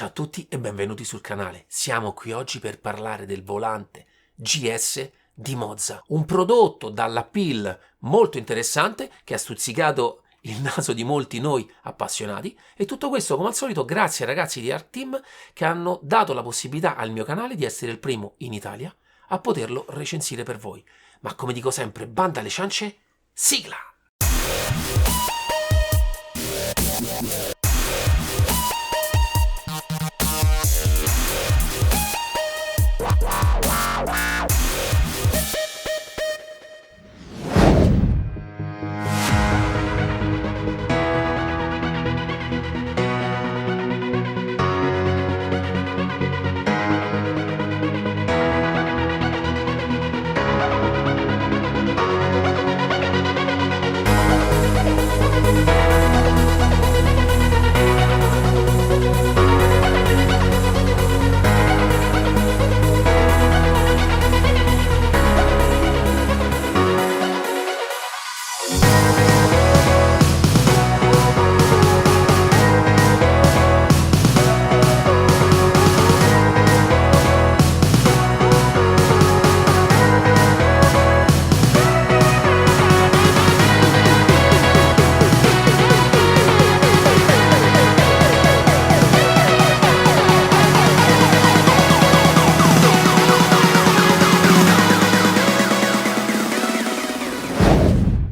Ciao a tutti e benvenuti sul canale. Siamo qui oggi per parlare del volante GS di Mozza, un prodotto dall'appeal molto interessante che ha stuzzicato il naso di molti noi appassionati, e tutto questo come al solito grazie ai ragazzi di Art Team che hanno dato la possibilità al mio canale di essere il primo in Italia a poterlo recensire per voi. Ma come dico sempre, banda alle ciance, sigla!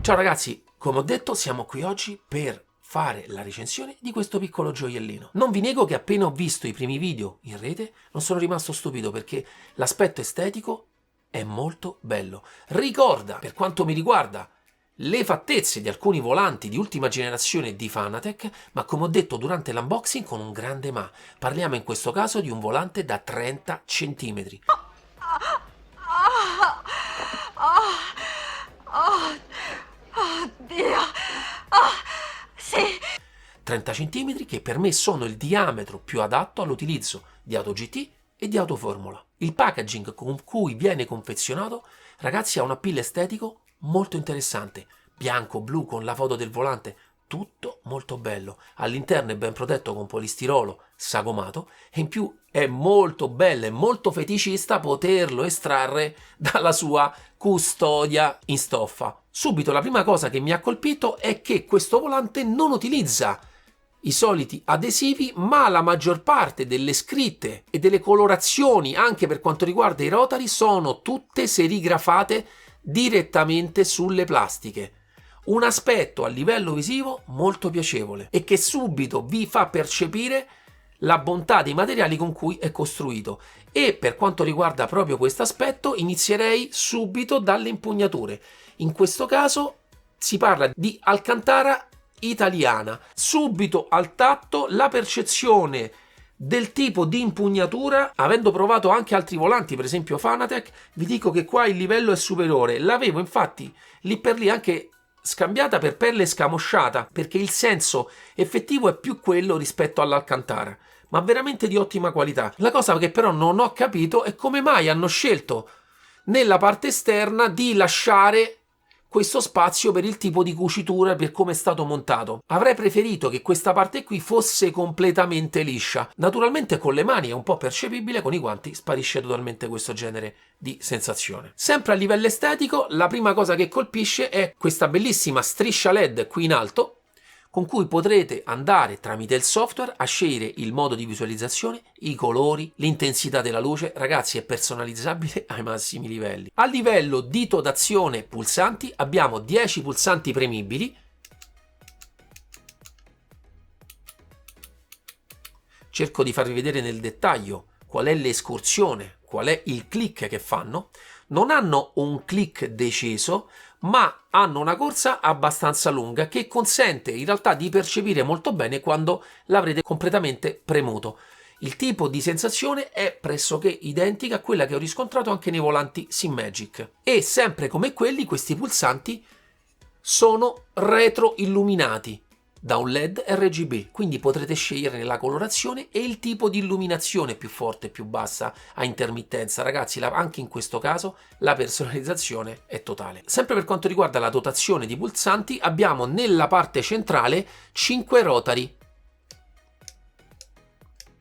Ciao ragazzi, come ho detto siamo qui oggi per fare la recensione di questo piccolo gioiellino. Non vi nego che appena ho visto i primi video in rete non sono rimasto stupito perché l'aspetto estetico è molto bello. Ricorda, per quanto mi riguarda, le fattezze di alcuni volanti di ultima generazione di Fanatec, ma come ho detto durante l'unboxing con un grande ma. Parliamo in questo caso di un volante da 30 cm. Oddio! Sì! 30 cm che per me sono il diametro più adatto all'utilizzo di Auto GT e di Auto Formula. Il packaging con cui viene confezionato, ragazzi, ha un appeal estetico molto interessante. Bianco, blu con la foto del volante, tutto molto bello. All'interno è ben protetto con polistirolo sagomato e in più è molto bello e molto feticista poterlo estrarre dalla sua custodia in stoffa. Subito la prima cosa che mi ha colpito è che questo volante non utilizza i soliti adesivi, ma la maggior parte delle scritte e delle colorazioni, anche per quanto riguarda i rotari, sono tutte serigrafate direttamente sulle plastiche. Un aspetto a livello visivo molto piacevole e che subito vi fa percepire la bontà dei materiali con cui è costruito. E per quanto riguarda proprio questo aspetto inizierei subito dalle impugnature. In questo caso si parla di Alcantara italiana. Subito al tatto la percezione del tipo di impugnatura, avendo provato anche altri volanti, per esempio Fanatec, vi dico che qua il livello è superiore. L'avevo infatti lì per lì anche scambiata per pelle scamosciata, perché il senso effettivo è più quello rispetto all'Alcantara, ma veramente di ottima qualità. La cosa che però non ho capito è come mai hanno scelto nella parte esterna di lasciare questo spazio per il tipo di cucitura, per come è stato montato. Avrei preferito che questa parte qui fosse completamente liscia. Naturalmente con le mani è un po' percepibile, con i guanti sparisce totalmente questo genere di sensazione. Sempre a livello estetico, la prima cosa che colpisce è questa bellissima striscia LED qui in alto, con cui potrete andare tramite il software a scegliere il modo di visualizzazione, i colori, l'intensità della luce. Ragazzi, è personalizzabile ai massimi livelli. A livello di dotazione pulsanti abbiamo 10 pulsanti premibili. Cerco di farvi vedere nel dettaglio qual è l'escursione, qual è il click che fanno. Non hanno un click deciso, ma hanno una corsa abbastanza lunga che consente in realtà di percepire molto bene quando l'avrete completamente premuto. Il tipo di sensazione è pressoché identica a quella che ho riscontrato anche nei volanti SimMagic. E sempre come quelli, questi pulsanti sono retroilluminati da un LED RGB, quindi potrete scegliere la colorazione e il tipo di illuminazione più forte, più bassa, a intermittenza. Ragazzi, anche in questo caso la personalizzazione è totale. Sempre per quanto riguarda la dotazione di pulsanti, abbiamo nella parte centrale 5 rotari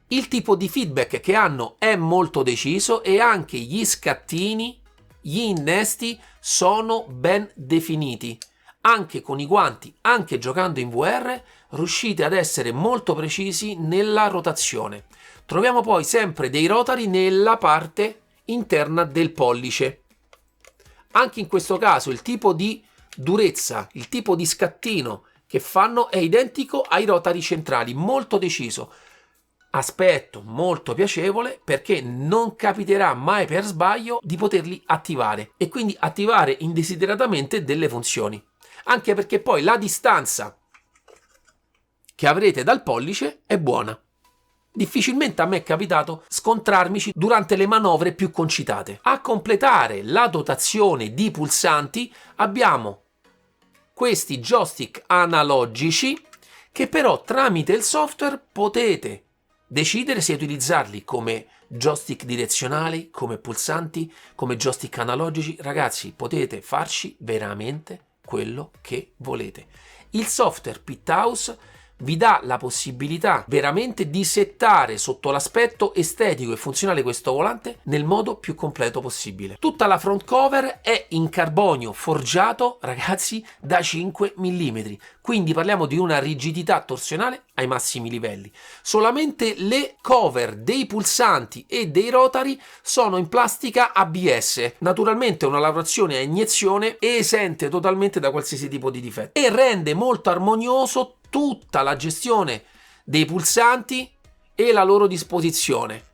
Il tipo di feedback che hanno è molto deciso e anche gli scattini, gli innesti sono ben definiti. Anche con i guanti, anche giocando in VR, riuscite ad essere molto precisi nella rotazione. Troviamo poi sempre dei rotari nella parte interna del pollice. Anche in questo caso il tipo di durezza, il tipo di scattino che fanno è identico ai rotari centrali, molto deciso. Aspetto molto piacevole perché non capiterà mai per sbaglio di poterli attivare e quindi attivare indesideratamente delle funzioni. Anche perché poi la distanza che avrete dal pollice è buona. Difficilmente a me è capitato scontrarmici durante le manovre più concitate. A completare la dotazione di pulsanti abbiamo questi joystick analogici che però tramite il software potete decidere se utilizzarli come joystick direzionali, come pulsanti, come joystick analogici. Ragazzi, potete farci veramente quello che volete. Il software Pithouse vi dà la possibilità veramente di settare sotto l'aspetto estetico e funzionale questo volante nel modo più completo possibile. Tutta la front cover è in carbonio forgiato, ragazzi, da 5 mm, quindi parliamo di una rigidità torsionale ai massimi livelli. Solamente le cover dei pulsanti e dei rotari sono in plastica ABS, naturalmente una lavorazione a iniezione esente totalmente da qualsiasi tipo di difetto e rende molto armonioso tutta la gestione dei pulsanti e la loro disposizione.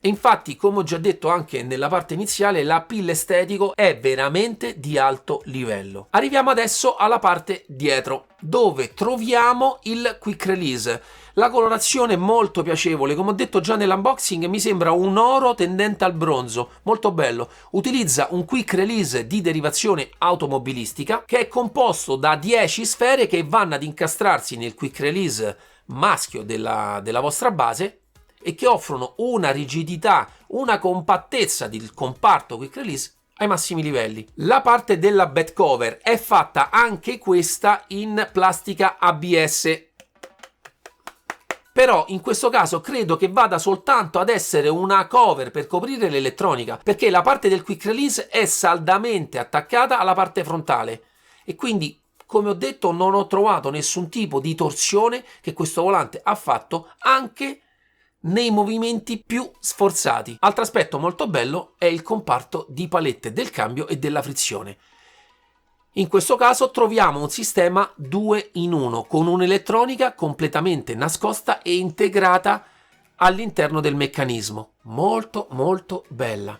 E infatti, come ho già detto anche nella parte iniziale, l'appeal estetico è veramente di alto livello. Arriviamo adesso alla parte dietro, dove troviamo il quick release. La colorazione è molto piacevole, come ho detto già nell'unboxing, mi sembra un oro tendente al bronzo, molto bello. Utilizza un quick release di derivazione automobilistica che è composto da 10 sfere che vanno ad incastrarsi nel quick release maschio della vostra base e che offrono una rigidità, una compattezza del comparto quick release ai massimi livelli. La parte della bed cover è fatta anche questa in plastica ABS. Però in questo caso credo che vada soltanto ad essere una cover per coprire l'elettronica, perché la parte del quick release è saldamente attaccata alla parte frontale e quindi, come ho detto, non ho trovato nessun tipo di torsione che questo volante ha fatto anche nei movimenti più sforzati. Altro aspetto molto bello è il comparto di palette del cambio e della frizione. In questo caso troviamo un sistema 2 in 1 con un'elettronica completamente nascosta e integrata all'interno del meccanismo. Molto molto bella.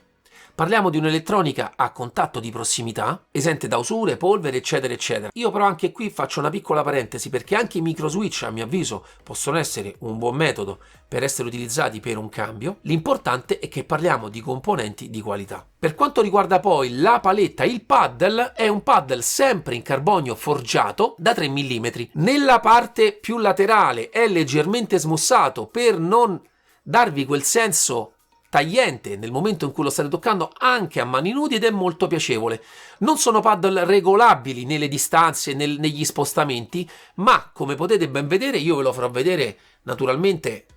Parliamo di un'elettronica a contatto di prossimità, esente da usure, polvere, eccetera, eccetera. Io però anche qui faccio una piccola parentesi perché anche i micro switch, a mio avviso, possono essere un buon metodo per essere utilizzati per un cambio. L'importante è che parliamo di componenti di qualità. Per quanto riguarda poi la paletta, il paddle è un paddle sempre in carbonio forgiato da 3 mm. Nella parte più laterale è leggermente smussato per non darvi quel senso tagliente nel momento in cui lo state toccando anche a mani nudi ed è molto piacevole. Non sono paddle regolabili nelle distanze, negli spostamenti, ma come potete ben vedere, io ve lo farò vedere naturalmente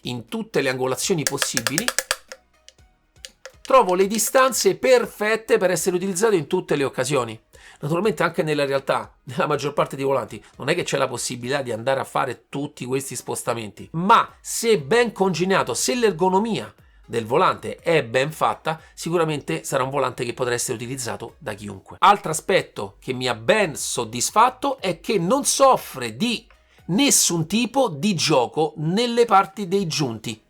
in tutte le angolazioni possibili. Trovo le distanze perfette per essere utilizzato in tutte le occasioni. Naturalmente anche nella realtà, nella maggior parte dei volanti, non è che c'è la possibilità di andare a fare tutti questi spostamenti, ma se ben congegnato, se l'ergonomia del volante è ben fatta, sicuramente sarà un volante che potrà essere utilizzato da chiunque. Altro aspetto che mi ha ben soddisfatto è che non soffre di nessun tipo di gioco nelle parti dei giunti.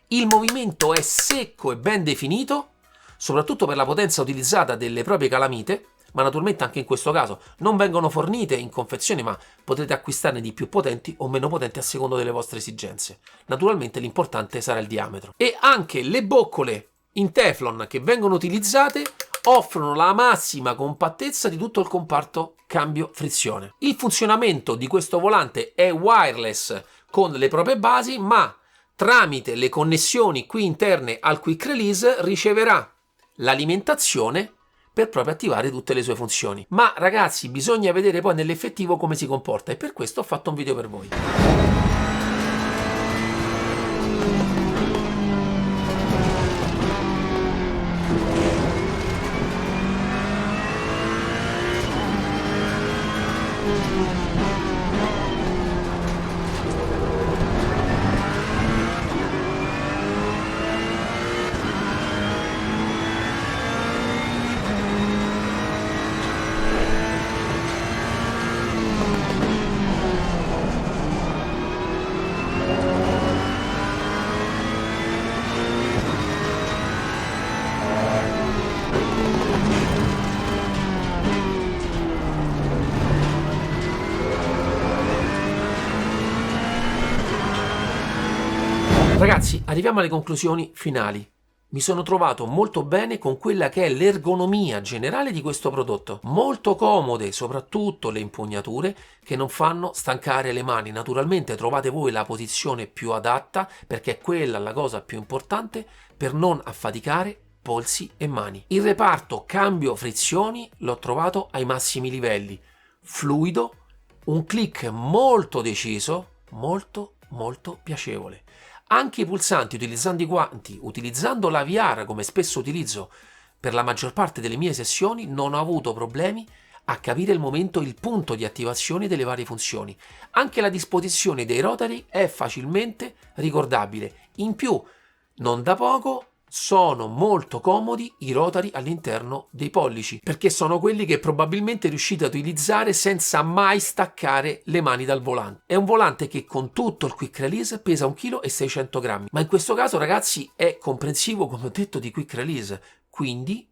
Il movimento è secco e ben definito, soprattutto per la potenza utilizzata delle proprie calamite, ma naturalmente anche in questo caso non vengono fornite in confezione, ma potrete acquistarne di più potenti o meno potenti a seconda delle vostre esigenze. Naturalmente l'importante sarà il diametro. E anche le boccole in Teflon che vengono utilizzate offrono la massima compattezza di tutto il comparto cambio frizione. Il funzionamento di questo volante è wireless con le proprie basi, ma tramite le connessioni qui interne al quick release riceverà l'alimentazione per proprio attivare tutte le sue funzioni. Ma ragazzi, bisogna vedere poi nell'effettivo come si comporta e per questo ho fatto un video per voi. Ragazzi, arriviamo alle conclusioni finali. Mi sono trovato molto bene con quella che è l'ergonomia generale di questo prodotto. Molto comode, soprattutto le impugnature che non fanno stancare le mani. Naturalmente trovate voi la posizione più adatta, perché è quella la cosa più importante per non affaticare polsi e mani. Il reparto cambio frizioni l'ho trovato ai massimi livelli. Fluido, un click molto deciso, molto piacevole. Anche i pulsanti, utilizzando i guanti, utilizzando la VR come spesso utilizzo per la maggior parte delle mie sessioni, non ho avuto problemi a capire il momento, il punto di attivazione delle varie funzioni. Anche la disposizione dei rotary è facilmente ricordabile. In più, non da poco, sono molto comodi i rotary all'interno dei pollici, perché sono quelli che probabilmente riuscite a utilizzare senza mai staccare le mani dal volante. È un volante che con tutto il quick release pesa 1,6 kg, ma in questo caso, ragazzi, è comprensivo, come ho detto, di quick release, quindi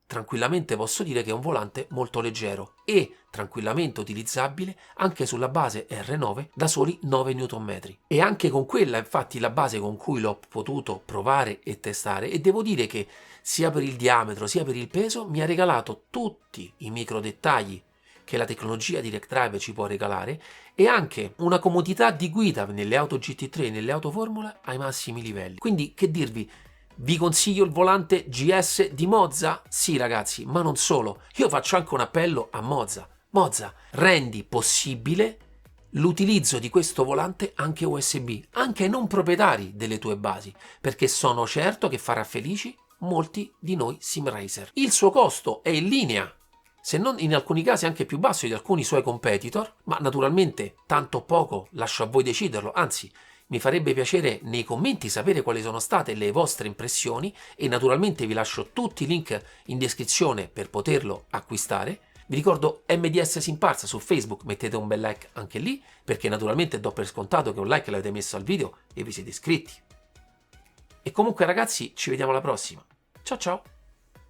tranquillamente posso dire che è un volante molto leggero e tranquillamente utilizzabile anche sulla base R9 da soli 9 Nm. E anche con quella, infatti, la base con cui l'ho potuto provare e testare, e devo dire che sia per il diametro sia per il peso mi ha regalato tutti i micro dettagli che la tecnologia Direct Drive ci può regalare, e anche una comodità di guida nelle auto GT3 e nelle auto Formula ai massimi livelli. Quindi, che dirvi? Vi consiglio il volante GS di Mozza? Sì, ragazzi, ma non solo. Io faccio anche un appello a Mozza. Mozza, rendi possibile l'utilizzo di questo volante anche USB, anche ai non proprietari delle tue basi, perché sono certo che farà felici molti di noi sim racer. Il suo costo è in linea, se non in alcuni casi anche più basso di alcuni suoi competitor, ma naturalmente tanto poco lascio a voi deciderlo, anzi mi farebbe piacere nei commenti sapere quali sono state le vostre impressioni, e naturalmente vi lascio tutti i link in descrizione per poterlo acquistare. Vi ricordo MDS Simparsa su Facebook, mettete un bel like anche lì, perché naturalmente do per scontato che un like l'avete messo al video e vi siete iscritti. E comunque, ragazzi, ci vediamo alla prossima. Ciao ciao!